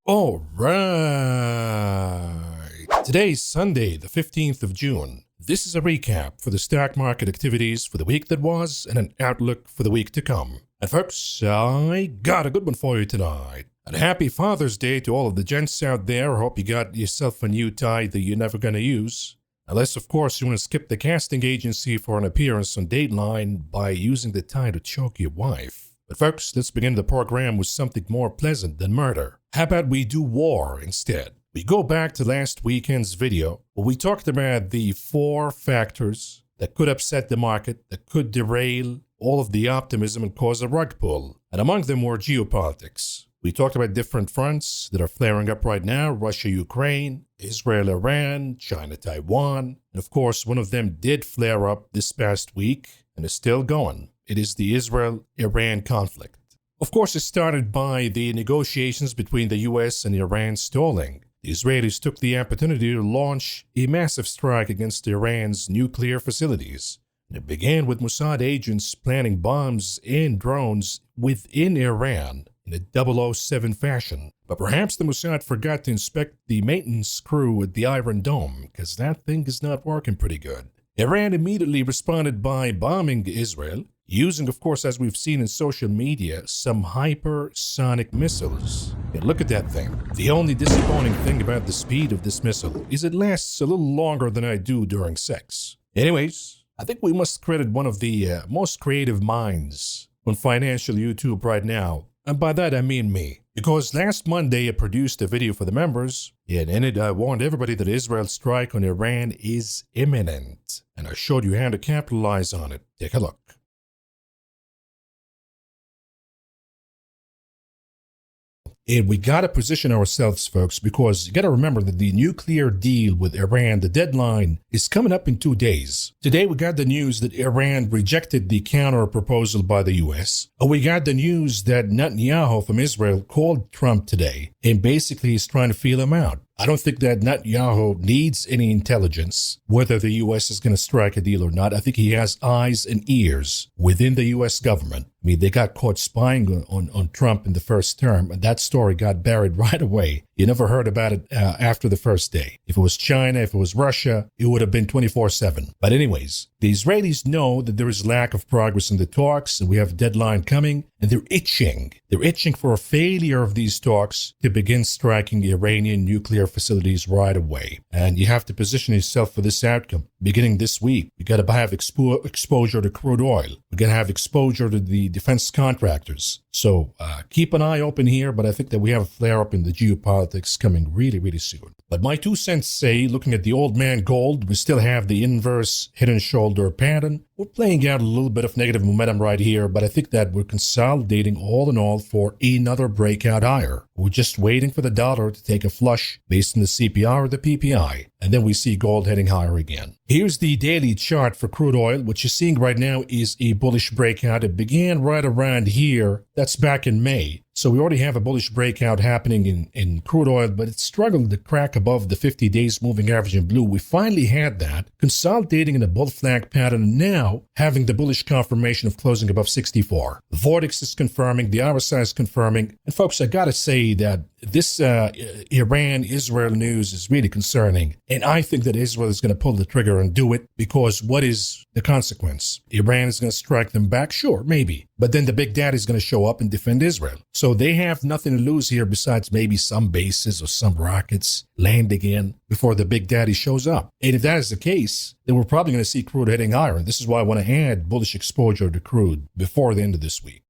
All right. Today's Sunday, the 15th of June. This is a recap for the stock market activities for the week that was and an outlook for the week to come. And folks, I got a good one for you tonight. And happy Father's Day to all of the gents out there. I hope you got yourself a new tie that you're never going to use. Unless, of course, you want to skip the casting agency for an appearance on Dateline by using the tie to choke your wife. But folks, let's begin the program with something more pleasant than murder. How about we do war instead? We go back to last weekend's video where we talked about the 4 factors that could upset the market, that could derail all of the optimism and cause a rug pull. And among them were geopolitics. We talked about different fronts that are flaring up right now: Russia, Ukraine, Israel, Iran, China, Taiwan. And of course, one of them did flare up this past week and is still going. It is the Israel-Iran conflict. Of course, it started by the negotiations between the U.S. and Iran stalling. The Israelis took the opportunity to launch a massive strike against Iran's nuclear facilities. And it began with Mossad agents planting bombs and drones within Iran in a 007 fashion. But perhaps the Mossad forgot to inspect the maintenance crew at the Iron Dome, because that thing is not working pretty good. Iran immediately responded by bombing Israel, using, of course, as we've seen in social media, some hypersonic missiles. And look at that thing. The only disappointing thing about the speed of this missile is it lasts a little longer than I do during sex. Anyways, I think we must credit one of the most creative minds on financial YouTube right now. And by that I mean me. Because last Monday I produced a video for the members, and in it I warned everybody that Israel's strike on Iran is imminent. And I showed you how to capitalize on it. Take a look. And we got to position ourselves, folks, because you got to remember that the nuclear deal with Iran, the deadline is coming up in 2 days. Today, we got the news that Iran rejected the counter proposal by the U.S. We got the news that Netanyahu from Israel called Trump today and basically is trying to feel him out. I don't think that Netanyahu needs any intelligence, whether the U.S. is going to strike a deal or not. I think he has eyes and ears within the U.S. government. I mean, they got caught spying on Trump in the first term, and that story got buried right away. You never heard about it after the first day. If it was China, if it was Russia, it would have been 24/7. But anyways, the Israelis know that there is lack of progress in the talks, and we have a deadline coming, and they're itching. They're itching for a failure of these talks to begin striking Iranian nuclear facilities right away. And you have to position yourself for this outcome. Beginning this week, you got to have exposure to crude oil. We're going to have exposure to the defense contractors. So keep an eye open here, but I think that we have a flare-up in the geopolitics coming really, really soon. But my 2 cents say, looking at the old man gold, we still have the inverse head and shoulder pattern. We're playing out a little bit of negative momentum right here, but I think that we're consolidating all in all for another breakout higher. We're just waiting for the dollar to take a flush based on the CPI or the PPI, and then we see gold heading higher again. Here's the daily chart for crude oil. What you're seeing right now is a bullish breakout. It began right around here. That's back in May. So we already have a bullish breakout happening in crude oil, but it struggled to crack above the 50 days moving average in blue. We finally had that, consolidating in a bull flag pattern, now having the bullish confirmation of closing above 64. The Vortex is confirming, the RSI is confirming. And folks, I gotta say that this Iran-Israel news is really concerning. And I think that Israel is going to pull the trigger and do it, because what is the consequence? Iran is going to strike them back? Sure, maybe. But then the big daddy is going to show up and defend Israel. So they have nothing to lose here besides maybe some bases or some rockets landing in before the big daddy shows up. And if that is the case, then we're probably going to see crude heading higher. And this is why I want to add bullish exposure to crude before the end of this week.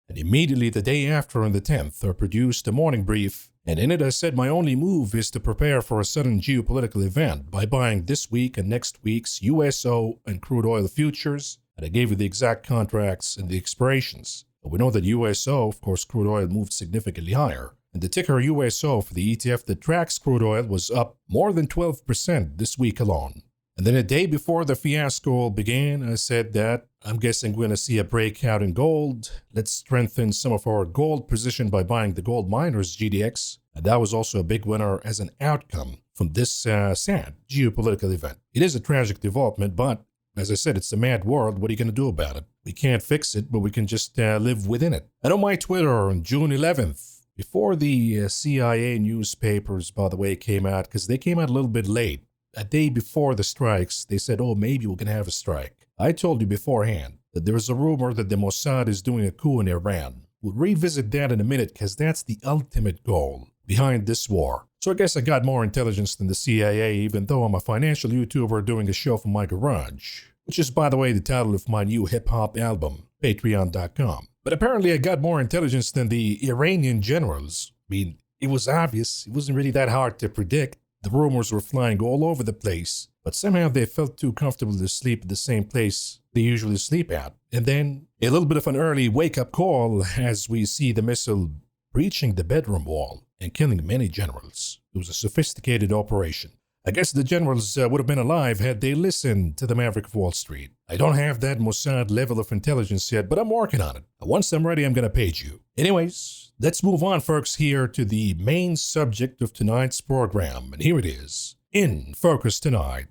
And immediately the day after, on the 10th, I produced a morning brief, and in it I said my only move is to prepare for a sudden geopolitical event by buying this week and next week's USO and crude oil futures, and I gave you the exact contracts and the expirations. But we know that USO, of course, crude oil moved significantly higher, and the ticker USO for the ETF that tracks crude oil was up more than 12% this week alone. And then a day before the fiasco began, I said that I'm guessing we're going to see a breakout in gold. Let's strengthen some of our gold position by buying the gold miners GDX. And that was also a big winner as an outcome from this sad geopolitical event. It is a tragic development, but as I said, it's a mad world. What are you going to do about it? We can't fix it, but we can just live within it. And on my Twitter on June 11th, before the CIA newspapers, by the way, came out, because they came out a little bit late. A day before the strikes, they said, oh, maybe we're going to have a strike. I told you beforehand that there is a rumor that the Mossad is doing a coup in Iran. We'll revisit that in a minute, because that's the ultimate goal behind this war. So I guess I got more intelligence than the CIA, even though I'm a financial YouTuber doing a show from my garage, which is, by the way, the title of my new hip-hop album, patreon.com. But apparently I got more intelligence than the Iranian generals. I mean, it was obvious. It wasn't really that hard to predict. The rumors were flying all over the place, but somehow they felt too comfortable to sleep at the same place they usually sleep at. And then a little bit of an early wake-up call as we see the missile breaching the bedroom wall and killing many generals. It was a sophisticated operation. I guess the generals would have been alive had they listened to the Maverick of Wall Street. I don't have that Mossad level of intelligence yet, but I'm working on it. Once I'm ready, I'm going to page you. Anyways, let's move on, folks, here to the main subject of tonight's program. And here it is, in focus tonight.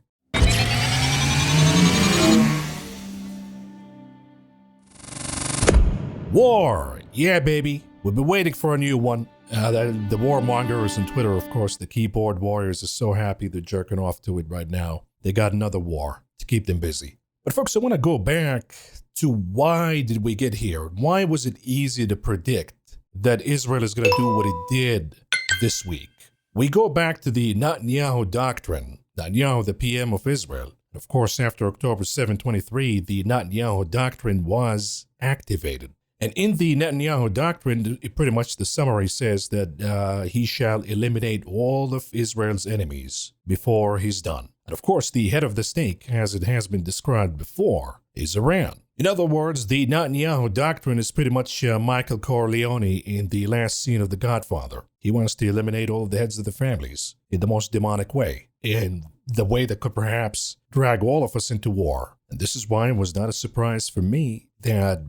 War. Yeah, baby. We've been waiting for a new one. The warmongers on Twitter, of course, the keyboard warriors are so happy they're jerking off to it right now. They got another war to keep them busy. But folks, I want to go back to why did we get here? Why was it easy to predict that Israel is going to do what it did this week? We go back to the Netanyahu Doctrine. Netanyahu, the PM of Israel. And of course, after October 7/23, the Netanyahu Doctrine was activated. And in the Netanyahu Doctrine, pretty much the summary says that he shall eliminate all of Israel's enemies before he's done. And of course, the head of the snake, as it has been described before, is Iran. In other words, the Netanyahu Doctrine is pretty much Michael Corleone in the last scene of The Godfather. He wants to eliminate all of the heads of the families in the most demonic way, in the way that could perhaps drag all of us into war. And this is why it was not a surprise for me that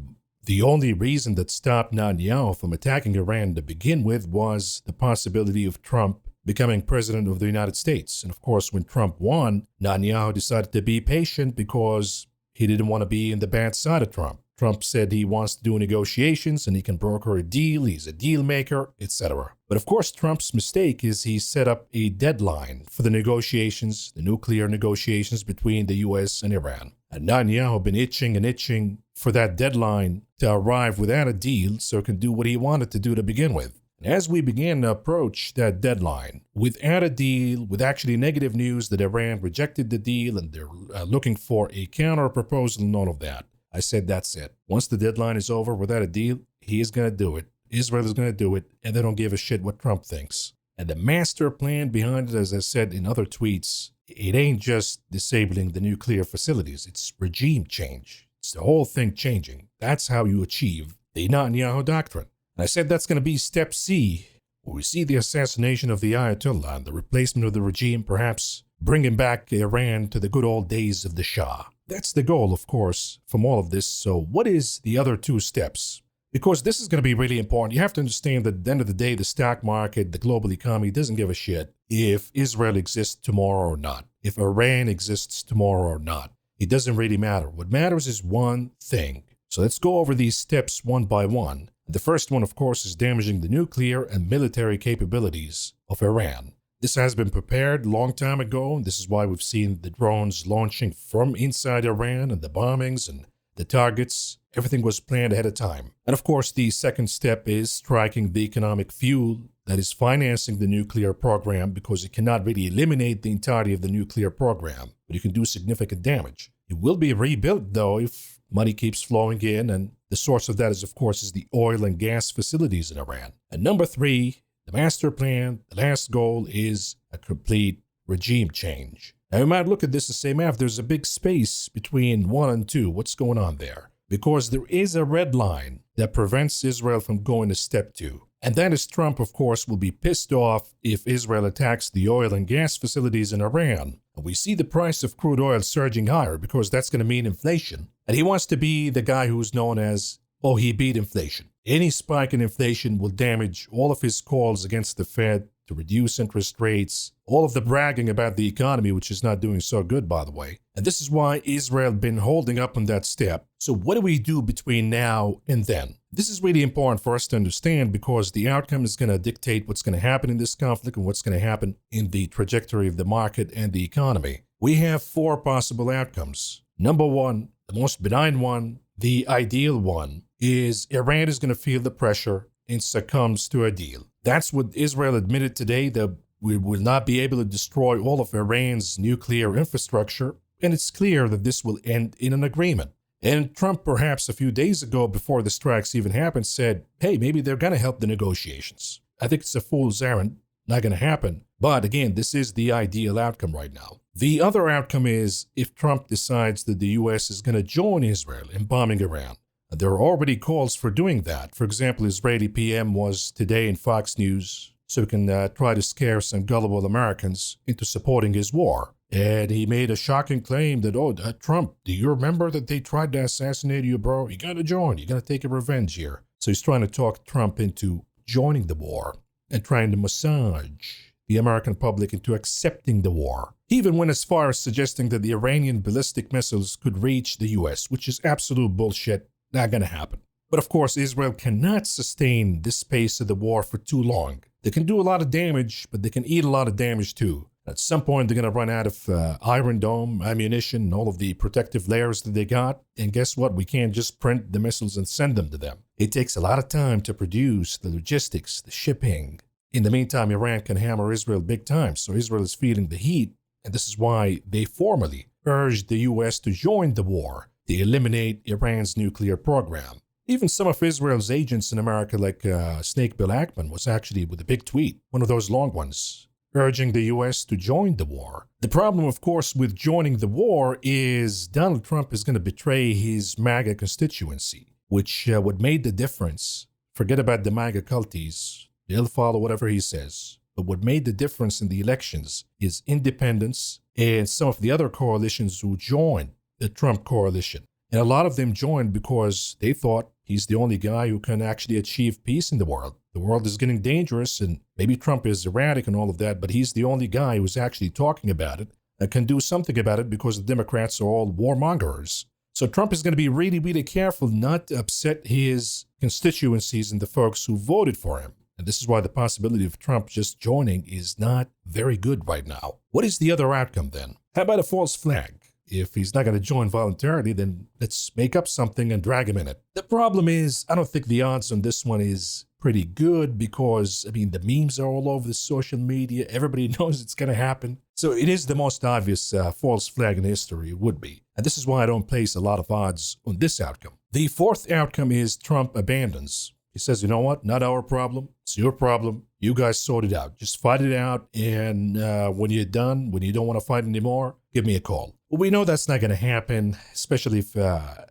the only reason that stopped Netanyahu from attacking Iran to begin with was the possibility of Trump becoming president of the United States. And of course, when Trump won, Netanyahu decided to be patient because he didn't want to be in the bad side of Trump. Trump said he wants to do negotiations and he can broker a deal, he's a deal maker, etc. But of course, Trump's mistake is he set up a deadline for the negotiations, the nuclear negotiations between the U.S. and Iran. And Netanyahu been itching for that deadline to arrive without a deal so he can do what he wanted to do to begin with. And as we began to approach that deadline, without a deal, with actually negative news that Iran rejected the deal and they're looking for a counter proposal and all of that, I said that's it. Once the deadline is over without a deal, he is going to do it. Israel is going to do it, and they don't give a shit what Trump thinks. And the master plan behind it, as I said in other tweets, it ain't just disabling the nuclear facilities. It's regime change. It's the whole thing changing. That's how you achieve the Netanyahu Doctrine. And I said that's going to be step C, where we see the assassination of the Ayatollah and the replacement of the regime, perhaps bringing back Iran to the good old days of the Shah. That's the goal, of course, from all of this. So what is the other two steps? Because this is going to be really important. You have to understand that at the end of the day, the stock market, the global economy doesn't give a shit if Israel exists tomorrow or not, if Iran exists tomorrow or not. It doesn't really matter. What matters is one thing. So let's go over these steps one by one. The first one, of course, is damaging the nuclear and military capabilities of Iran. This has been prepared a long time ago. This is why we've seen the drones launching from inside Iran and the bombings and the targets. Everything was planned ahead of time. And of course, the second step is striking the economic fuel that is financing the nuclear program, because it cannot really eliminate the entirety of the nuclear program, but you can do significant damage. It will be rebuilt, though, if money keeps flowing in, and the source of that is, of course, is the oil and gas facilities in Iran. And number three, the master plan, the last goal is a complete regime change. Now, you might look at this and say, Mav, there's a big space between 1 and 2. What's going on there? Because there is a red line that prevents Israel from going to step 2. And that is Trump, of course, will be pissed off if Israel attacks the oil and gas facilities in Iran. And we see the price of crude oil surging higher because that's going to mean inflation. And he wants to be the guy who's known as, oh, he beat inflation. Any spike in inflation will damage all of his calls against the Fed to reduce interest rates, all of the bragging about the economy, which is not doing so good, by the way. And this is why Israel been holding up on that step. So what do we do between now and then? This is really important for us to understand because the outcome is going to dictate what's going to happen in this conflict and what's going to happen in the trajectory of the market and the economy. We have 4 possible outcomes. Number 1, the most benign one, the ideal one, is Iran is going to feel the pressure and succumbs to a deal. That's what Israel admitted today, that we will not be able to destroy all of Iran's nuclear infrastructure, and it's clear that this will end in an agreement. And Trump, perhaps a few days ago, before the strikes even happened, said, hey, maybe they're going to help the negotiations. I think it's a fool's errand, not going to happen. But again, this is the ideal outcome right now. The other outcome is if Trump decides that the U.S. is going to join Israel in bombing Iran. There are already calls for doing that. For example, Israeli PM was today in Fox News, so he can try to scare some gullible Americans into supporting his war. And he made a shocking claim that, Trump, do you remember that they tried to assassinate you, bro? You got to join. You got to take a revenge here. So he's trying to talk Trump into joining the war and trying to massage the American public into accepting the war. He even went as far as suggesting that the Iranian ballistic missiles could reach the U.S., which is absolute bullshit. Not going to happen. But of course, Israel cannot sustain this pace of the war for too long. They can do a lot of damage, but they can eat a lot of damage too. At some point, they're going to run out of Iron Dome, ammunition, and all of the protective layers that they got. And guess what? We can't just print the missiles and send them to them. It takes a lot of time to produce the logistics, the shipping. In the meantime, Iran can hammer Israel big time. So Israel is feeling the heat. And this is why they formally urged the U.S. to join the war to eliminate Iran's nuclear program. Even some of Israel's agents in America, like Snake Bill Ackman, was actually with a big tweet, one of those long ones, urging the U.S. to join the war. The problem, of course, with joining the war is Donald Trump is going to betray his MAGA constituency, which what made the difference, forget about the MAGA culties, they'll follow whatever he says, but what made the difference in the elections is independents and some of the other coalitions who joined the Trump coalition. And a lot of them joined because they thought he's the only guy who can actually achieve peace in the world. The world is getting dangerous, and maybe Trump is erratic and all of that, but he's the only guy who's actually talking about it and can do something about it because the Democrats are all warmongers. So Trump is going to be really, really careful not to upset his constituencies and the folks who voted for him. And this is why the possibility of Trump just joining is not very good right now. What is the other outcome then? How about a false flag? If he's not going to join voluntarily, then let's make up something and drag him in it. The problem is, I don't think the odds on this one is pretty good because, the memes are all over the social media. Everybody knows it's going to happen. So it is the most obvious false flag in history, it would be. And this is why I don't place a lot of odds on this outcome. The fourth outcome is Trump abandons. He says, you know what? Not our problem. It's your problem. You guys sort it out. Just fight it out. And when you're done, when you don't want to fight anymore, give me a call. Well, we know that's not going to happen, especially if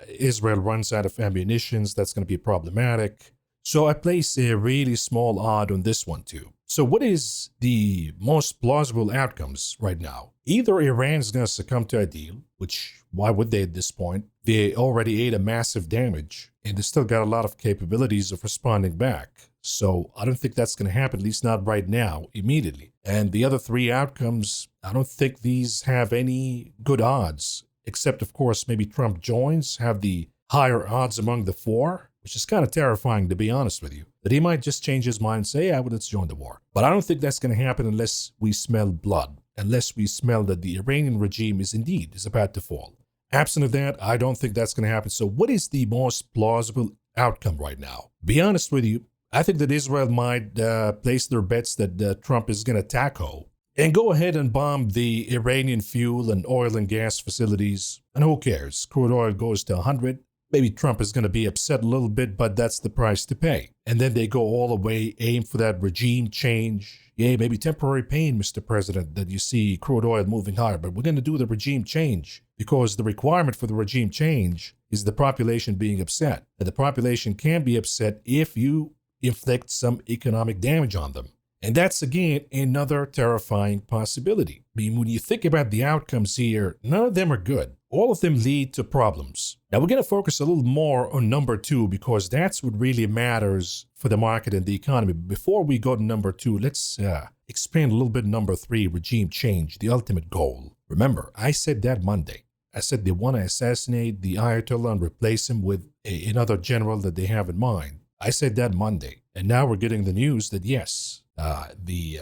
Israel runs out of ammunition. That's going to be problematic. So I place a really small odd on this one too. So what is the most plausible outcomes right now? Either Iran is going to succumb to a deal, which why would they at this point? They already ate a massive damage and they still got a lot of capabilities of responding back. So I don't think that's going to happen, at least not right now, immediately. And the other 3 outcomes, I don't think these have any good odds, except of course maybe Trump joins, have the higher odds among the 4, which is kind of terrifying to be honest with you. That he might just change his mind and say, yeah, well, let's join the war. But I don't think that's going to happen unless we smell blood, unless we smell that the Iranian regime is about to fall. Absent of that, I don't think that's going to happen. So what is the most plausible outcome right now? Be honest with you, I think that Israel might place their bets that Trump is going to tackle and go ahead and bomb the Iranian fuel and oil and gas facilities. And who cares? Crude oil goes to 100. Maybe Trump is going to be upset a little bit, but that's the price to pay. And then they go all the way, aim for that regime change. Yeah, maybe temporary pain, Mr. President, that you see crude oil moving higher, but we're going to do the regime change because the requirement for the regime change is the population being upset. And the population can be upset if you inflict some economic damage on them. And that's, again, another terrifying possibility. When you think about the outcomes here, none of them are good. All of them lead to problems. Now, we're going to focus a little more on number 2 because that's what really matters for the market and the economy. But before we go to number 2, let's expand a little bit number 3, regime change, the ultimate goal. Remember, I said that Monday. I said they want to assassinate the Ayatollah and replace him with another general that they have in mind. I said that Monday. And now we're getting the news that yes, the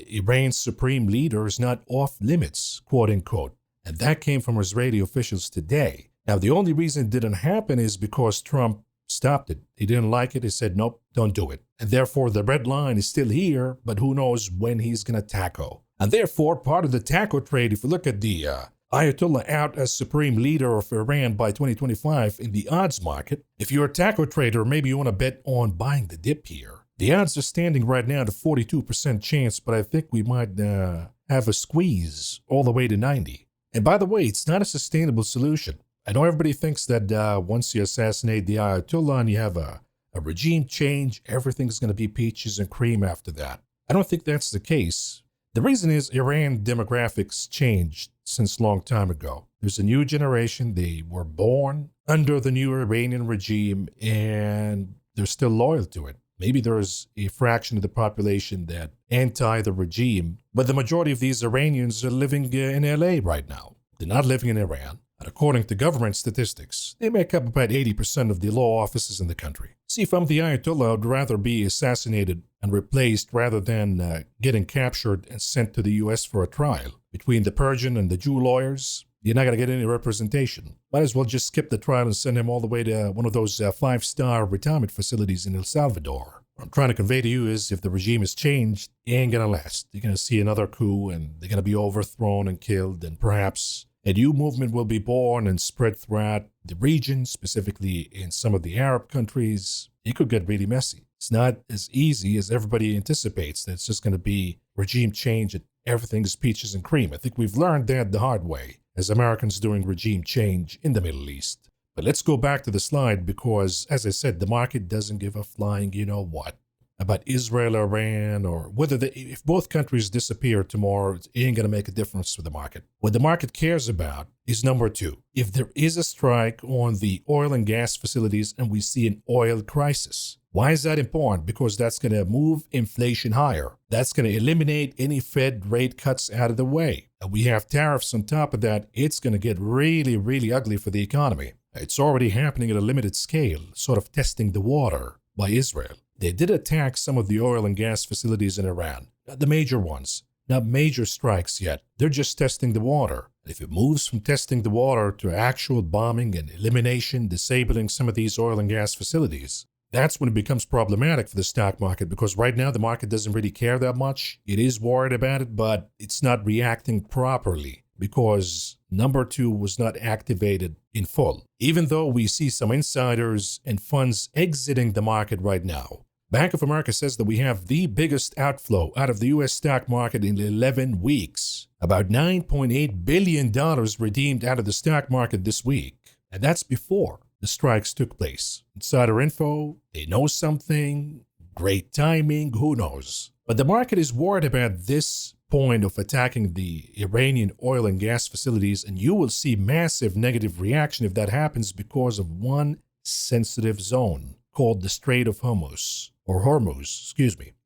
Iran's supreme leader is not off limits, quote unquote. And that came from Israeli officials today. Now, the only reason it didn't happen is because Trump stopped it. He didn't like it. He said, nope, don't do it. And therefore, the red line is still here, but who knows when he's going to tackle. And therefore, part of the tackle trade, if you look at the Ayatollah out as supreme leader of Iran by 2025 in the odds market, if you're a tackle trader, maybe you want to bet on buying the dip here. The odds are standing right now at a 42% chance, but I think we might have a squeeze all the way to 90. And by the way, it's not a sustainable solution. I know everybody thinks that once you assassinate the Ayatollah and you have a regime change, everything's going to be peaches and cream after that. I don't think that's the case. The reason is Iran demographics changed since a long time ago. There's a new generation. They were born under the new Iranian regime and they're still loyal to it. Maybe there's a fraction of the population that anti the regime, but the majority of these Iranians are living in LA right now. They're not living in Iran. And according to government statistics, they make up about 80% of the law offices in the country. See, if I'm the Ayatollah, I'd rather be assassinated and replaced rather than getting captured and sent to the U.S. for a trial. Between the Persian and the Jew lawyers, you're not going to get any representation. Might as well just skip the trial and send him all the way to one of those five-star retirement facilities in El Salvador. What I'm trying to convey to you is if the regime is changed, it ain't going to last. You're going to see another coup and they're going to be overthrown and killed, and perhaps a new movement will be born and spread throughout the region, specifically in some of the Arab countries. It could get really messy. It's not as easy as everybody anticipates that it's just going to be regime change and everything is peaches and cream. I think we've learned that the hard way as Americans doing regime change in the Middle East. But let's go back to the slide because, as I said, the market doesn't give a flying you-know-what about Israel or Iran, or whether if both countries disappear tomorrow, it ain't going to make a difference for the market. What the market cares about is number two. If there is a strike on the oil and gas facilities and we see an oil crisis, why is that important? Because that's going to move inflation higher. That's going to eliminate any Fed rate cuts out of the way. And we have tariffs on top of that. It's going to get really, really ugly for the economy. It's already happening at a limited scale, sort of testing the water by Israel. They did attack some of the oil and gas facilities in Iran, not the major ones, not major strikes yet. They're just testing the water. If it moves from testing the water to actual bombing and elimination, disabling some of these oil and gas facilities, that's when it becomes problematic for the stock market, because right now the market doesn't really care that much. It is worried about it, but it's not reacting properly because number two was not activated in full. Even though we see some insiders and funds exiting the market right now, Bank of America says that we have the biggest outflow out of the U.S. stock market in 11 weeks. About $9.8 billion redeemed out of the stock market this week. And that's before the strikes took place. Insider info, they know something, great timing, who knows. But the market is worried about this point of attacking the Iranian oil and gas facilities, and you will see massive negative reaction if that happens because of one sensitive zone called the Strait of Hormuz. A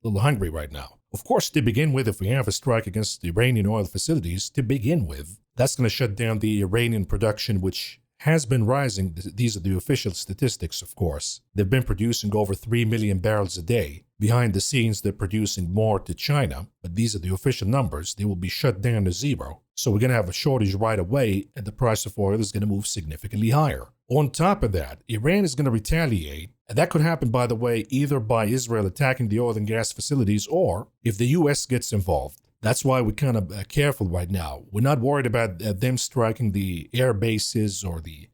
little hungry right now. Of course, to begin with, if we have a strike against the Iranian oil facilities, to begin with, that's going to shut down the Iranian production, which has been rising. These are the official statistics, of course. They've been producing over 3 million barrels a day. Behind the scenes, they're producing more to China, but these are the official numbers. They will be shut down to zero. So we're going to have a shortage right away, and the price of oil is going to move significantly higher. On top of that, Iran is going to retaliate, and that could happen, by the way, either by Israel attacking the oil and gas facilities or if the U.S. gets involved. That's why we're kind of careful right now. We're not worried about them striking the air bases or the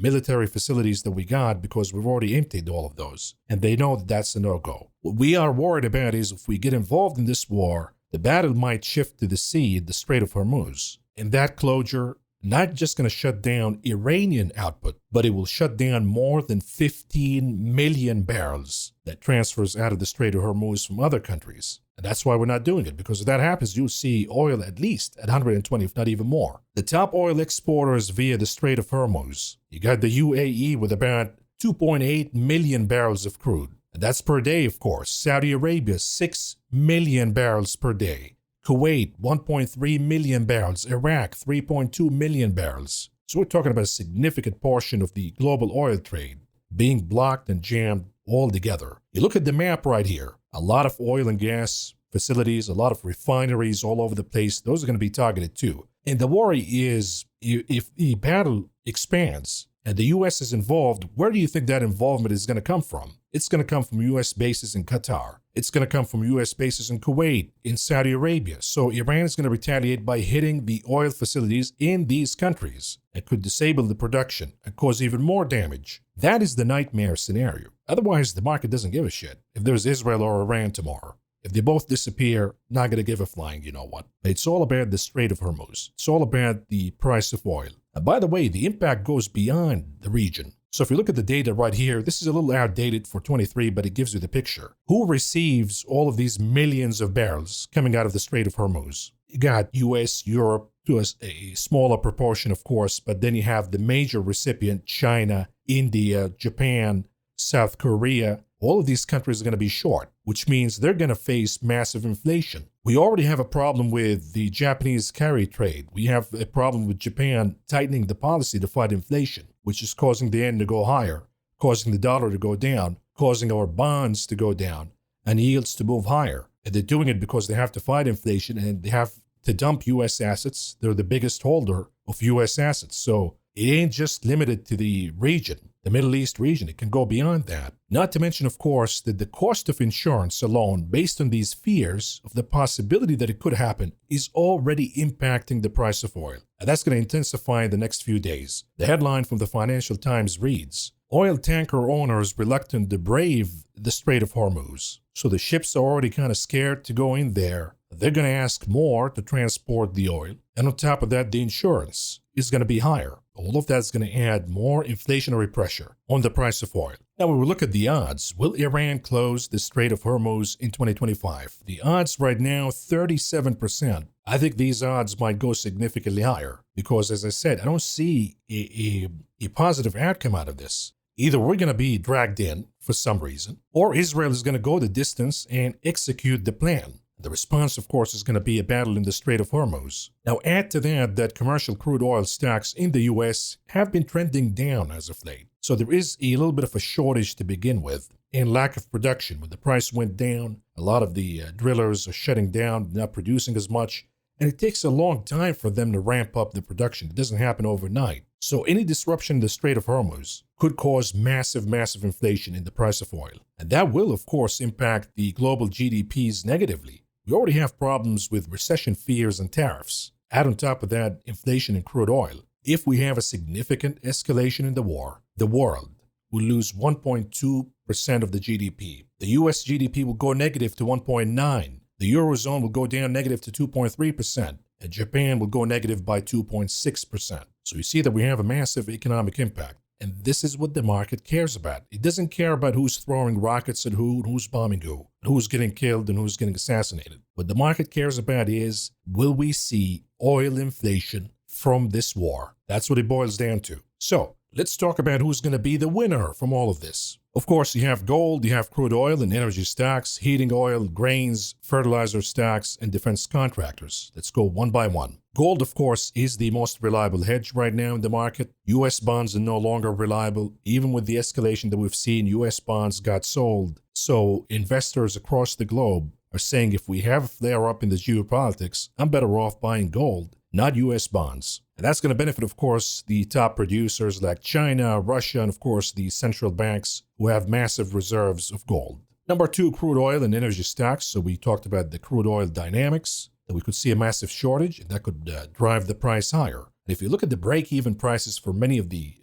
military facilities that we got because we've already emptied all of those. And they know that that's a no-go. What we are worried about is if we get involved in this war, the battle might shift to the sea, the Strait of Hormuz. And that closure, not just going to shut down Iranian output, but it will shut down more than 15 million barrels that transfers out of the Strait of Hormuz from other countries. And that's why we're not doing it, because if that happens, you'll see oil at least at 120, if not even more. The top oil exporters via the Strait of Hormuz, you got the UAE with about 2.8 million barrels of crude. And that's per day, of course. Saudi Arabia, 6 million barrels per day. Kuwait, 1.3 million barrels. Iraq, 3.2 million barrels. So we're talking about a significant portion of the global oil trade being blocked and jammed all together. You look at the map right here, a lot of oil and gas facilities, a lot of refineries all over the place. Those are going to be targeted too. And the worry is if the battle expands and the U.S. is involved, where do you think that involvement is going to come from? It's going to come from U.S. bases in Qatar. It's going to come from U.S. bases in Kuwait, in Saudi Arabia. So Iran is going to retaliate by hitting the oil facilities in these countries and could disable the production and cause even more damage. That is the nightmare scenario. Otherwise, the market doesn't give a shit if there's Israel or Iran tomorrow. If they both disappear, not going to give a flying you know what. It's all about the Strait of Hormuz. It's all about the price of oil. And by the way, the impact goes beyond the region. So if you look at the data right here, this is a little outdated for 23, but it gives you the picture. Who receives all of these millions of barrels coming out of the Strait of Hormuz? You got US, Europe, to a smaller proportion, of course, but then you have the major recipient, China, India, Japan, South Korea. All of these countries are going to be short, which means they're going to face massive inflation. We already have a problem with the Japanese carry trade. We have a problem with Japan tightening the policy to fight inflation, which is causing the yen to go higher, causing the dollar to go down, causing our bonds to go down, and yields to move higher. And they're doing it because they have to fight inflation and they have to dump U.S. assets. They're the biggest holder of U.S. assets. So it ain't just limited to the region, the Middle East region. It can go beyond that. Not to mention, of course, that the cost of insurance alone, based on these fears of the possibility that it could happen, is already impacting the price of oil. And that's going to intensify in the next few days. The headline from the Financial Times reads, "Oil tanker owners reluctant to brave the Strait of Hormuz." So the ships are already kind of scared to go in there. They're going to ask more to transport the oil. And on top of that, the insurance is going to be higher. All of that's going to add more inflationary pressure on the price of oil. Now, when we look at the odds, will Iran close the Strait of Hormuz in 2025? The odds right now, 37%. I think these odds might go significantly higher because, as I said, I don't see a positive outcome out of this. Either we're going to be dragged in for some reason, or Israel is going to go the distance and execute the plan. The response, of course, is going to be a battle in the Strait of Hormuz. Now, add to that commercial crude oil stocks in the U.S. have been trending down as of late. So there is a little bit of a shortage to begin with and lack of production. When the price went down, a lot of the drillers are shutting down, not producing as much. And it takes a long time for them to ramp up the production. It doesn't happen overnight. So any disruption in the Strait of Hormuz could cause massive inflation in the price of oil. And that will, of course, impact the global GDPs negatively. We already have problems with recession fears and tariffs. Add on top of that, inflation in crude oil. If we have a significant escalation in the war, the world will lose 1.2% of the GDP. The US GDP will go negative to 1.9%. The Eurozone will go down negative to 2.3%. And Japan will go negative by 2.6%. So you see that we have a massive economic impact. And this is what the market cares about. It doesn't care about who's throwing rockets at who, and who's bombing who, and who's getting killed and who's getting assassinated. What the market cares about is, will we see oil inflation from this war? That's what it boils down to. So let's talk about who's going to be the winner from all of this. Of course, you have gold, you have crude oil and energy stocks, heating oil, grains, fertilizer stocks, and defense contractors. Let's go one by one. Gold, of course, is the most reliable hedge right now in the market. U.S. bonds are no longer reliable. Even with the escalation that we've seen, U.S. bonds got sold. So investors across the globe are saying if we have a flare-up in the geopolitics, I'm better off buying gold, not U.S. bonds. And that's going to benefit, of course, the top producers like China, Russia, and of course the central banks who have massive reserves of gold. Number two, crude oil and energy stocks. So we talked about the crude oil dynamics, that we could see a massive shortage, and that could drive the price higher. And if you look at the break-even prices for many of the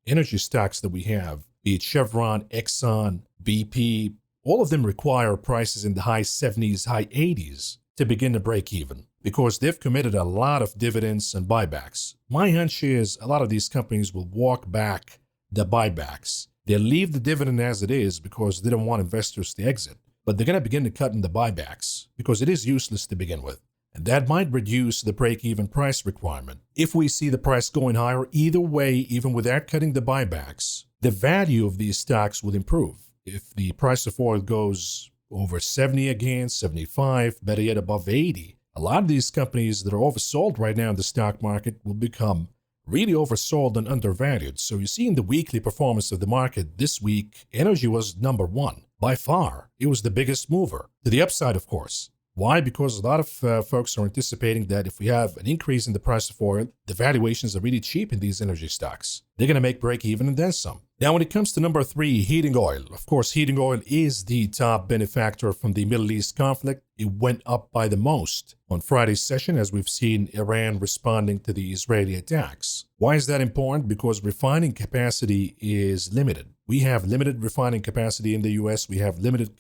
energy stocks that we have, be it Chevron, Exxon, BP, all of them require prices in the high 70s, high 80s to begin to break even, because they've committed a lot of dividends and buybacks. My hunch is a lot of these companies will walk back the buybacks. They'll leave the dividend as it is because they don't want investors to exit. But they're going to begin to cut in the buybacks because it is useless to begin with. And that might reduce the break-even price requirement. If we see the price going higher, either way, even without cutting the buybacks, the value of these stocks will improve. If the price of oil goes over 70 again, 75, better yet above 80, a lot of these companies that are oversold right now in the stock market will become really oversold and undervalued. So you see in the weekly performance of the market this week, energy was number one. By far, it was the biggest mover. To the upside, of course. Why? Because a lot of folks are anticipating that if we have an increase in the price of oil, the valuations are really cheap in these energy stocks. They're going to make break even and then some. Now, when it comes to number three, heating oil. Of course, heating oil is the top benefactor from the Middle East conflict. It went up by the most on Friday's session, as we've seen Iran responding to the Israeli attacks. Why is that important? Because refining capacity is limited. We have limited refining capacity in the U.S. We have limited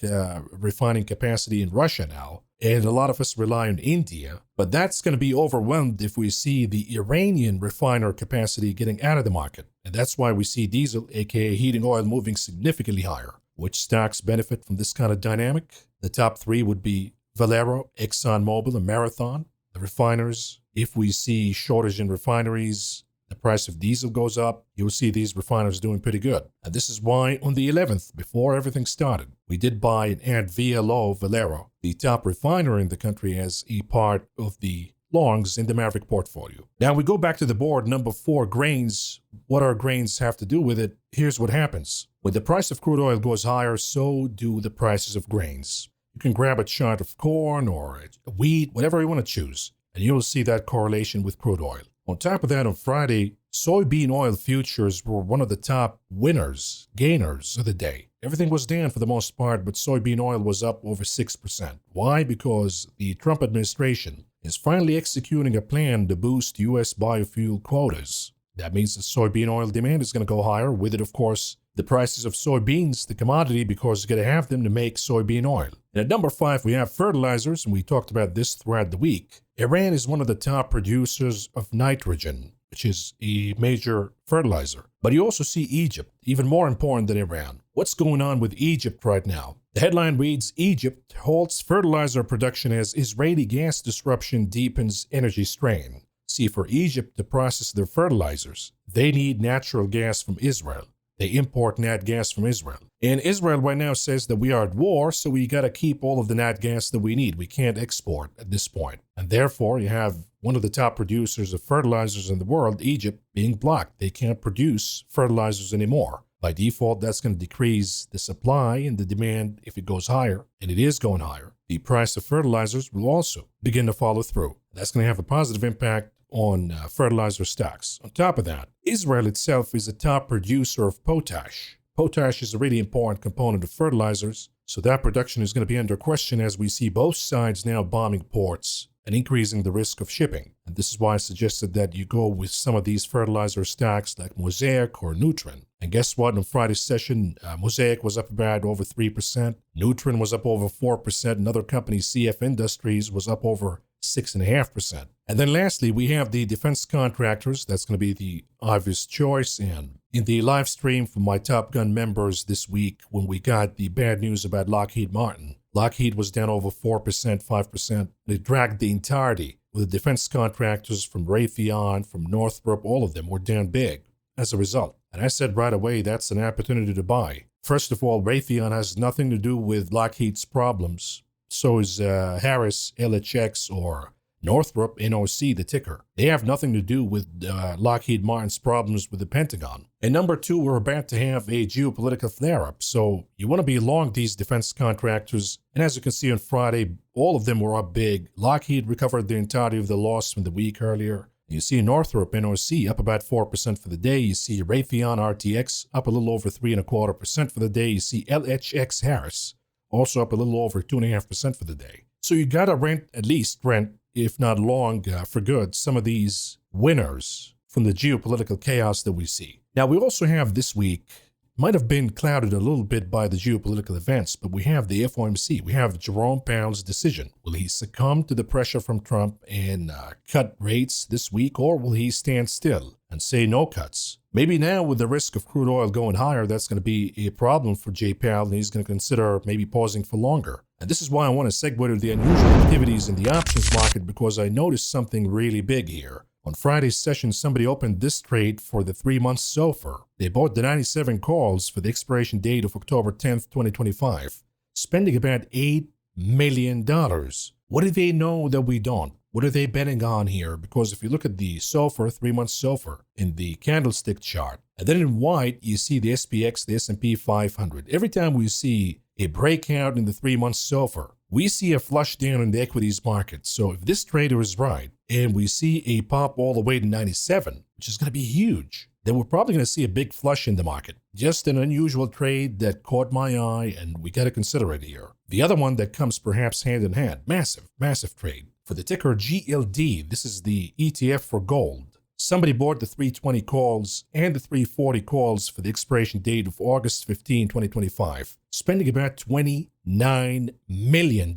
refining capacity in Russia now. And a lot of us rely on India. But that's going to be overwhelmed if we see the Iranian refiner capacity getting out of the market. And that's why we see diesel, aka heating oil, moving significantly higher. Which stocks benefit from this kind of dynamic? The top three would be Valero, ExxonMobil, and Marathon. The refiners, if we see shortage in refineries, the price of diesel goes up, you'll see these refiners doing pretty good. And this is why on the 11th, before everything started, we did buy and add VLO Valero, the top refiner in the country, as a part of the longs in the Maverick portfolio. Now we go back to the board, number four, grains. What our grains have to do with it? Here's what happens. When the price of crude oil goes higher, so do the prices of grains. You can grab a chart of corn or wheat, whatever you want to choose, and you'll see that correlation with crude oil. On top of that, on Friday, soybean oil futures were one of the top gainers of the day. Everything was down for the most part, but soybean oil was up over 6%. Why? Because the Trump administration is finally executing a plan to boost U.S. biofuel quotas. That means that soybean oil demand is going to go higher. With it, of course, the prices of soybeans, the commodity, because you're going to have them to make soybean oil. And at number five, we have fertilizers, and we talked about this throughout the week. Iran is one of the top producers of nitrogen, which is a major fertilizer. But you also see Egypt, even more important than Iran. What's going on with Egypt right now? The headline reads, Egypt halts fertilizer production as Israeli gas disruption deepens energy strain. See, for Egypt to process their fertilizers, they need natural gas from Israel. They import nat gas from Israel. And Israel right now says that we are at war, so we got to keep all of the nat gas that we need. We can't export at this point. And therefore, you have one of the top producers of fertilizers in the world, Egypt, being blocked. They can't produce fertilizers anymore. By default, that's going to decrease the supply and the demand if it goes higher, and it is going higher. The price of fertilizers will also begin to follow through. That's going to have a positive impact on fertilizer stocks. On top of that, Israel itself is a top producer of potash. Potash is a really important component of fertilizers, so that production is going to be under question as we see both sides now bombing ports and increasing the risk of shipping. And this is why I suggested that you go with some of these fertilizer stocks like Mosaic or Nutrin. And guess what? On Friday's session, Mosaic was up about over 3%. Nutrin was up over 4%. Another company, CF Industries, was up over 6.5%. And then lastly, we have the defense contractors. That's going to be the obvious choice. And in the live stream from my Top Gun members this week, when we got the bad news about Lockheed Martin, Lockheed was down over 4%, 5%. It dragged the entirety with the defense contractors from Raytheon, from Northrop, all of them were down big as a result. And I said right away, that's an opportunity to buy. First of all, Raytheon has nothing to do with Lockheed's problems. So is Harris, LHX, or Northrop, NOC, the ticker. They have nothing to do with Lockheed Martin's problems with the Pentagon. And number two, we're about to have a geopolitical flare-up. So you want to be long these defense contractors. And as you can see on Friday, all of them were up big. Lockheed recovered the entirety of the loss from the week earlier. You see Northrop, NOC, up about 4% for the day. You see Raytheon, RTX, up a little over 3.25% for the day. You see LHX Harris, also up a little over 2.5% for the day. So you got to at least rent, if not long, for good, some of these winners from the geopolitical chaos that we see. Now, we also have this week, might have been clouded a little bit by the geopolitical events, but we have the FOMC. We have Jerome Powell's decision. Will he succumb to the pressure from Trump and cut rates this week, or will he stand still and say no cuts? Maybe now with the risk of crude oil going higher, that's going to be a problem for Jay Powell, and he's going to consider maybe pausing for longer. And this is why I want to segue to the unusual activities in the options market, because I noticed something really big here. On Friday's session, somebody opened this trade for the 3-month SOFR. They bought the 97 calls for the expiration date of October 10th, 2025, spending about $8 million. What do they know that we don't? What are they betting on here? Because if you look at the SOFR, 3-month SOFR, in the candlestick chart, and then in white, you see the SPX, the S&P 500. Every time we see a breakout in the 3-month SOFR, we see a flush down in the equities market. So if this trader is right, and we see a pop all the way to 97, which is going to be huge, then we're probably going to see a big flush in the market. Just an unusual trade that caught my eye, and we got to consider it here. The other one that comes perhaps hand in hand, massive trade. For the ticker GLD, this is the ETF for gold. Somebody bought the 320 calls and the 340 calls for the expiration date of August 15, 2025, spending about $29 million.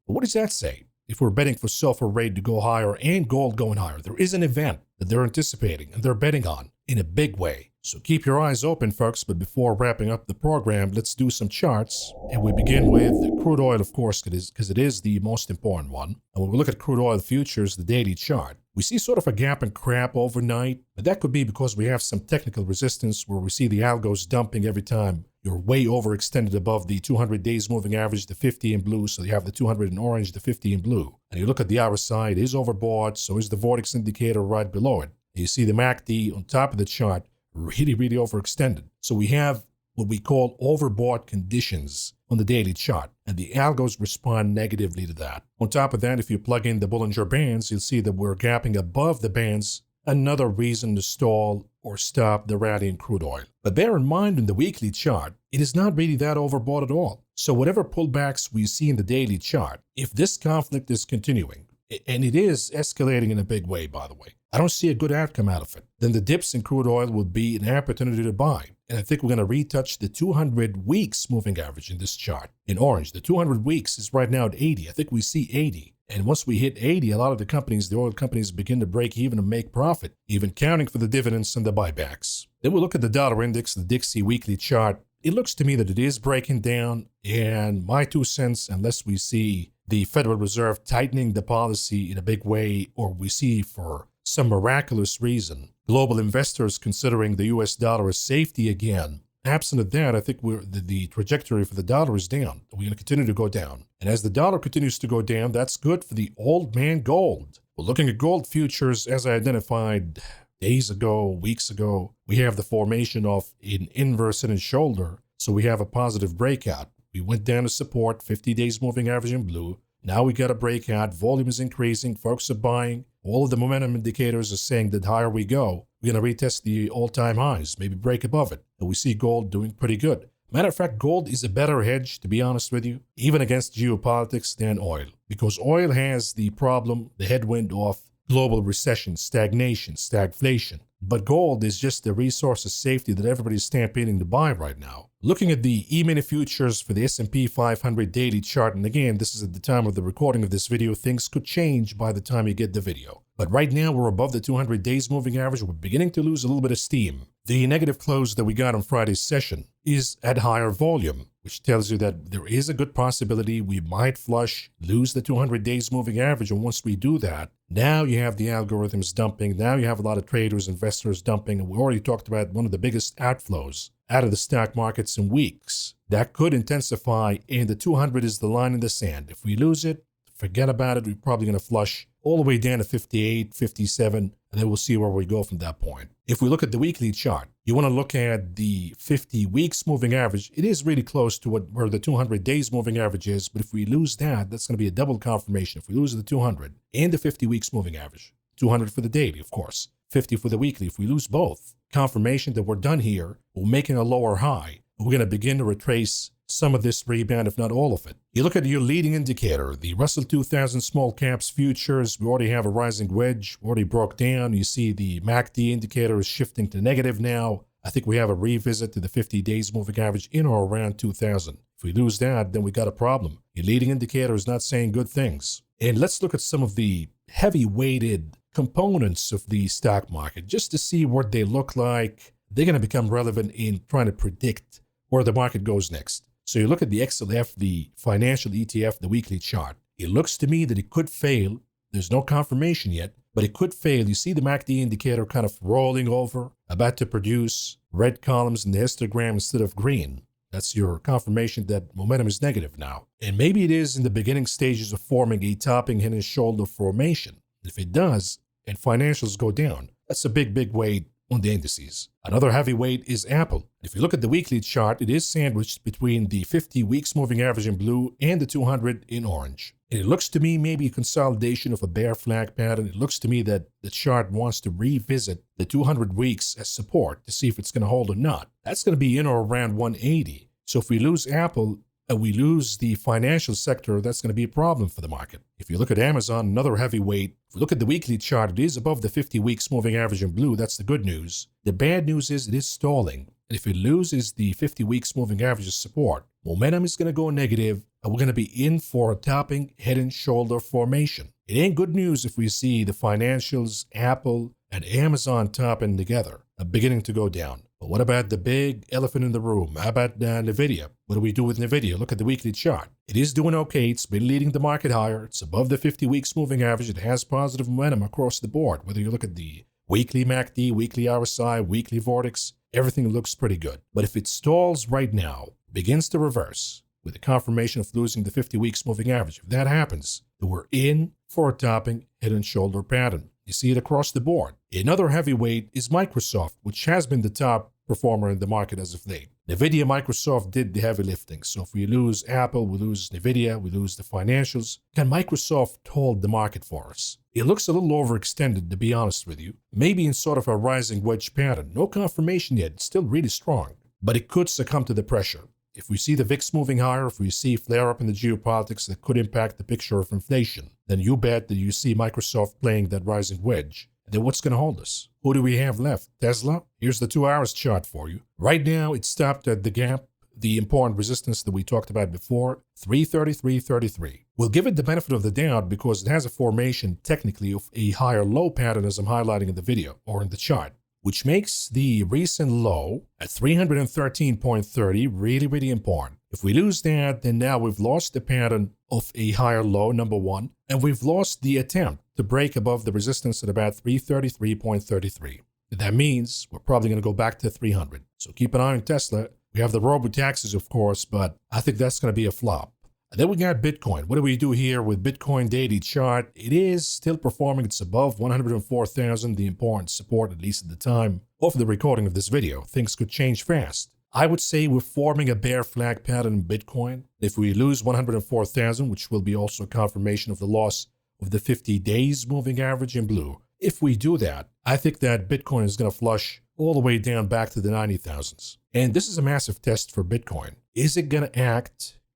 What does that say? If we're betting for SOFR rate to go higher and gold going higher, there is an event that they're anticipating and they're betting on in a big way. So keep your eyes open, folks. But before wrapping up the program, let's do some charts. And we begin with crude oil, of course, because it is the most important one. And when we look at crude oil futures, the daily chart, we see sort of a gap and crap overnight. But that could be because we have some technical resistance where we see the algos dumping every time you're way overextended above the 200 days moving average, the 50 in blue. So you have the 200 in orange, the 50 in blue. And you look at the RSI, it is overbought. So is the vortex indicator right below it. And you see the MACD on top of the chart, really overextended. So we have what we call overbought conditions on the daily chart, and the algos respond negatively to that. On top of that, if you plug in the Bollinger Bands, you'll see that we're gapping above the bands, another reason to stall or stop the rally in crude oil. But bear in mind, in the weekly chart, it is not really that overbought at all. So whatever pullbacks we see in the daily chart, if this conflict is continuing, and it is escalating in a big way, by the way, I don't see a good outcome out of it. Then the dips in crude oil would be an opportunity to buy. And I think we're going to retouch the 200 weeks moving average in this chart. In orange, the 200 weeks is right now at 80. I think we see 80. And once we hit 80, a lot of the companies, the oil companies, begin to break even and make profit, even counting for the dividends and the buybacks. Then we look at the dollar index, the Dixie weekly chart. It looks to me that it is breaking down. And my 2 cents, unless we see the Federal Reserve tightening the policy in a big way, or we see for some miraculous reason global investors considering the US dollar as safety again. Absent of that, I think the trajectory for the dollar is down. We're going to continue to go down. And as the dollar continues to go down, that's good for the old man gold. We're looking at gold futures, as I identified days ago, weeks ago. We have the formation of an inverse head and shoulder. So we have a positive breakout. We went down to support, 50 days moving average in blue. Now we got a breakout. Volume is increasing. Folks are buying. All of the momentum indicators are saying that higher we go, we're going to retest the all-time highs, maybe break above it. And we see gold doing pretty good. Matter of fact, gold is a better hedge, to be honest with you, even against geopolitics than oil. Because oil has the problem, the headwind of global recession, stagnation, stagflation. But gold is just the resource of safety that everybody's stampeding to buy right now. Looking at the E-mini futures for the S&P 500 daily chart, and again, this is at the time of the recording of this video, things could change by the time you get the video. But right now, we're above the 200 days moving average. We're beginning to lose a little bit of steam. The negative close that we got on Friday's session is at higher volume, which tells you that there is a good possibility we might flush, lose the 200 days moving average. And once we do that, now you have the algorithms dumping. Now you have a lot of traders, investors dumping. And we already talked about one of the biggest outflows out of the stock markets in weeks. That could intensify, and the 200 is the line in the sand. If we lose it, forget about it. We're probably going to flush all the way down to 58, 57, and then we'll see where we go from that point. If we look at the weekly chart, you want to look at the 50 weeks moving average. It is really close to where the 200 days moving average is, but if we lose that, that's going to be a double confirmation. If we lose the 200 and the 50 weeks moving average, 200 for the daily, of course, 50 for the weekly. If we lose both, confirmation that we're done here, we're making a lower high. We're going to begin to retrace some of this rebound, if not all of it. You look at your leading indicator, the Russell 2000 small caps futures. We already have a rising wedge, already broke down. You see the MACD indicator is shifting to negative now. I think we have a revisit to the 50 days moving average in or around 2000. If we lose that, then we got a problem. Your leading indicator is not saying good things. And let's look at some of the heavy-weighted components of the stock market just to see what they look like. They're going to become relevant in trying to predict where the market goes next. So you look at the XLF, the financial ETF, the weekly chart. It looks to me that it could fail. There's no confirmation yet, but it could fail. You see the MACD indicator kind of rolling over, about to produce red columns in the histogram instead of green. That's your confirmation that momentum is negative now. And maybe it is in the beginning stages of forming a topping head and shoulder formation. If it does, and financials go down, that's a big weight on the indices. Another heavy weight is Apple. If you look at the weekly chart, it is sandwiched between the 50 weeks moving average in blue and the 200 in orange. And it looks to me maybe a consolidation of a bear flag pattern. It looks to me that the chart wants to revisit the 200 weeks as support to see if it's going to hold or not. That's going to be in or around 180. So if we lose Apple and we lose the financial sector, that's going to be a problem for the market. If you look at Amazon, another heavyweight, if we look at the weekly chart, it is above the 50 weeks moving average in blue. That's the good news. The bad news is it is stalling. And if it loses the 50 weeks moving average as support, momentum is going to go negative, and we're going to be in for a topping head and shoulder formation. It ain't good news if we see the financials, Apple, and Amazon topping together, beginning to go down. But what about the big elephant in the room? How about NVIDIA? What do we do with NVIDIA? Look at the weekly chart. It is doing okay. It's been leading the market higher. It's above the 50 weeks moving average. It has positive momentum across the board. Whether you look at the weekly MACD, weekly RSI, weekly Vortex, everything looks pretty good. But if it stalls right now, begins to reverse with the confirmation of losing the 50 weeks moving average, if that happens, then we're in for a topping head and shoulder pattern. You see it across the board. Another heavyweight is Microsoft, which has been the top performer in the market as of late. NVIDIA, Microsoft did the heavy lifting. So if we lose Apple, we lose NVIDIA, we lose the financials. Can Microsoft hold the market for us? It looks a little overextended, to be honest with you. Maybe in sort of a rising wedge pattern. No confirmation yet. It's still really strong. But it could succumb to the pressure. If we see the VIX moving higher, if we see flare-up in the geopolitics that could impact the picture of inflation, then you bet that you see Microsoft playing that rising wedge. And then what's going to hold us? Who do we have left? Tesla? Here's the 2 hours chart for you. Right now, it stopped at the gap, the important resistance that we talked about before, 333.33. We'll give it the benefit of the doubt because it has a formation technically of a higher low pattern as I'm highlighting in the video or in the chart, which makes the recent low at 313.30 really important. If we lose that, then now we've lost the pattern of a higher low, number one, and we've lost the attempt to break above the resistance at about 333.33. That means we're probably going to go back to 300. So keep an eye on Tesla. We have the robo-taxis, of course, but I think that's going to be a flop. And then we got Bitcoin. What do we do here with Bitcoin daily chart? It is still performing. It's above 104,000, the important support, at least at the time of the recording of this video. Things could change fast. I would say we're forming a bear flag pattern in Bitcoin. If we lose 104,000, which will be also a confirmation of the loss of the 50 days moving average in blue, if we do that, I think that Bitcoin is going to flush all the way down back to the 90,000s. And this is a massive test for Bitcoin. Is it going to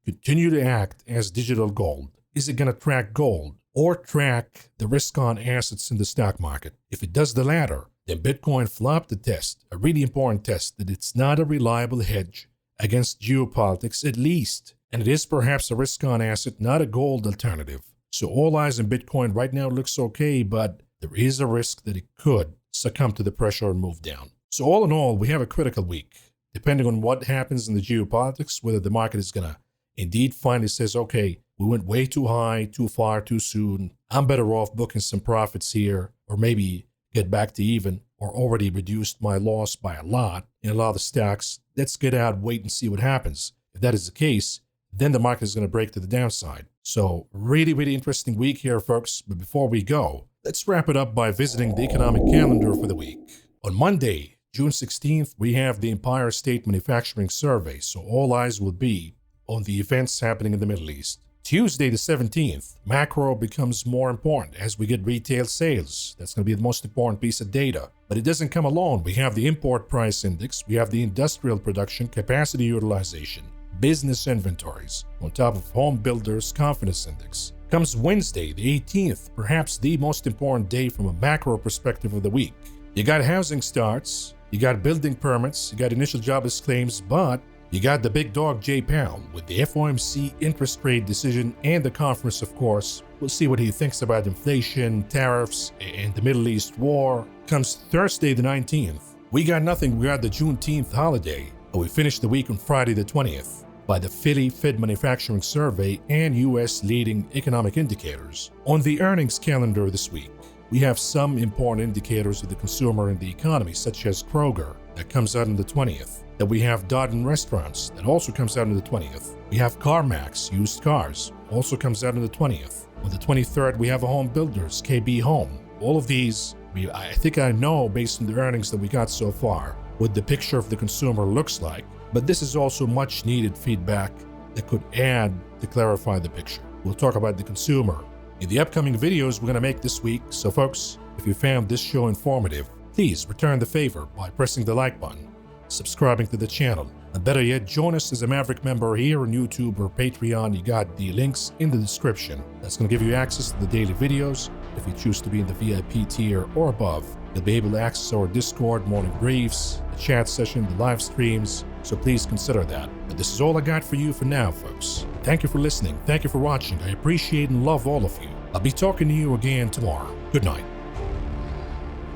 continue to act as digital gold? Is it going to track gold or track the risk-on assets in the stock market? If it does the latter, then Bitcoin flopped the test, a really important test that it's not a reliable hedge against geopolitics at least, and it is perhaps a risk-on asset, not a gold alternative. So all eyes on Bitcoin right now looks okay, but there is a risk that it could succumb to the pressure and move down. So all in all, we have a critical week. Depending on what happens in the geopolitics, whether the market is going to indeed finally says, okay, we went way too high, too far, too soon. I'm better off booking some profits here, or maybe get back to even, or already reduced my loss by a lot in a lot of the stocks. Let's get out, wait and see what happens. If that is the case, then the market is going to break to the downside. So really interesting week here, folks. But before we go, let's wrap it up by visiting the economic calendar for the week. On Monday, June 16th, we have the Empire State Manufacturing Survey. So all eyes will be on the events happening in the Middle East. Tuesday the 17th, macro becomes more important as we get retail sales. That's going to be the most important piece of data. But it doesn't come alone. We have the import price index, we have the industrial production, capacity utilization, business inventories, on top of home builders' confidence index. Comes Wednesday the 18th, perhaps the most important day from a macro perspective of the week. You got housing starts, you got building permits, you got initial jobless claims, but you got the big dog Jay Powell with the FOMC interest rate decision and the conference, of course. We'll see what he thinks about inflation, tariffs, and the Middle East war. Comes Thursday the 19th. We got nothing. We got the Juneteenth holiday. But we finished the week on Friday the 20th by the Philly Fed Manufacturing Survey and U.S. leading economic indicators. On the earnings calendar this week, we have some important indicators of the consumer and the economy, such as Kroger, that comes out on the 20th. Then we have Dodden Restaurants, that also comes out on the 20th. We have CarMax, used cars, also comes out on the 20th. On the 23rd, we have a Home Builders, KB Home. All of these, I think I know based on the earnings that we got so far, what the picture of the consumer looks like. But this is also much needed feedback that could add to clarify the picture. We'll talk about the consumer in the upcoming videos we're going to make this week. So folks, if you found this show informative, please return the favor by pressing the like button, subscribing to the channel, and better yet, join us as a Maverick member here on YouTube or Patreon. You got the links in the description. That's going to give you access to the daily videos. If you choose to be in the VIP tier or above, you'll be able to access our Discord, morning briefs, the chat session, the live streams. So please consider that. But this is all I got for you for now, folks. Thank you for listening. Thank you for watching. I appreciate and love all of you. I'll be talking to you again tomorrow. Good night.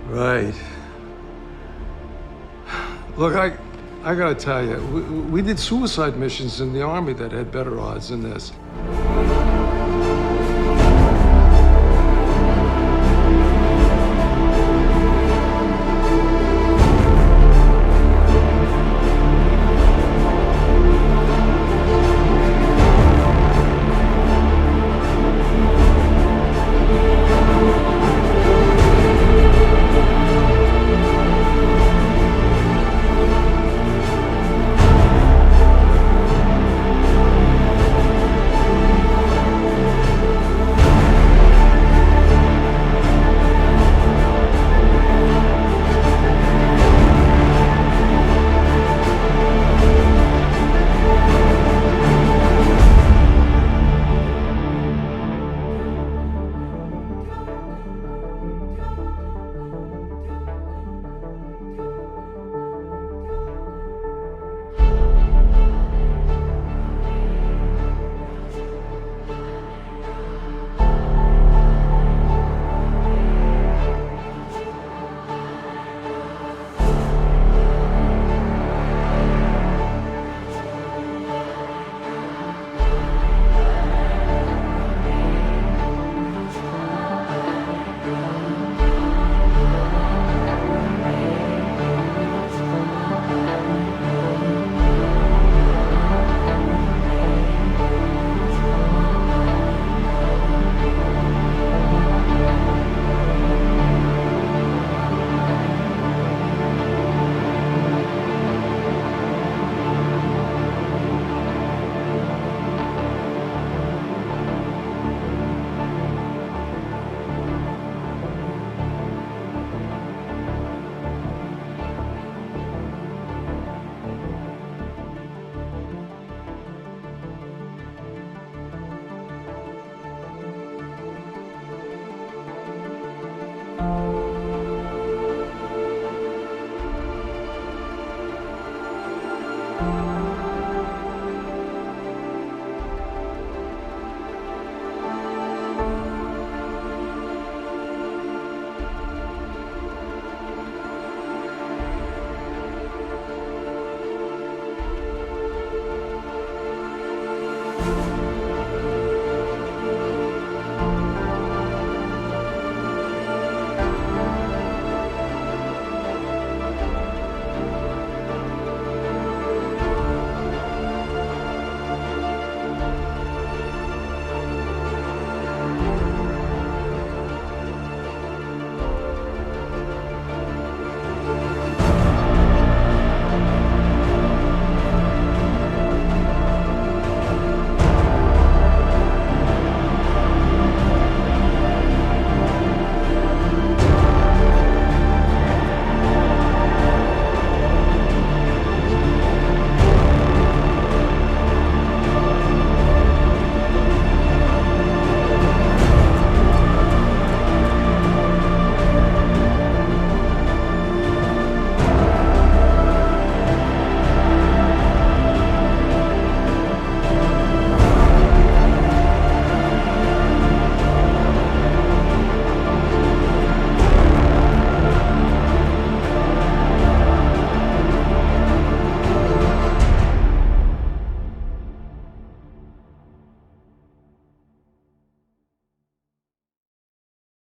Right. Look, I gotta tell you, we did suicide missions in the Army that had better odds than this.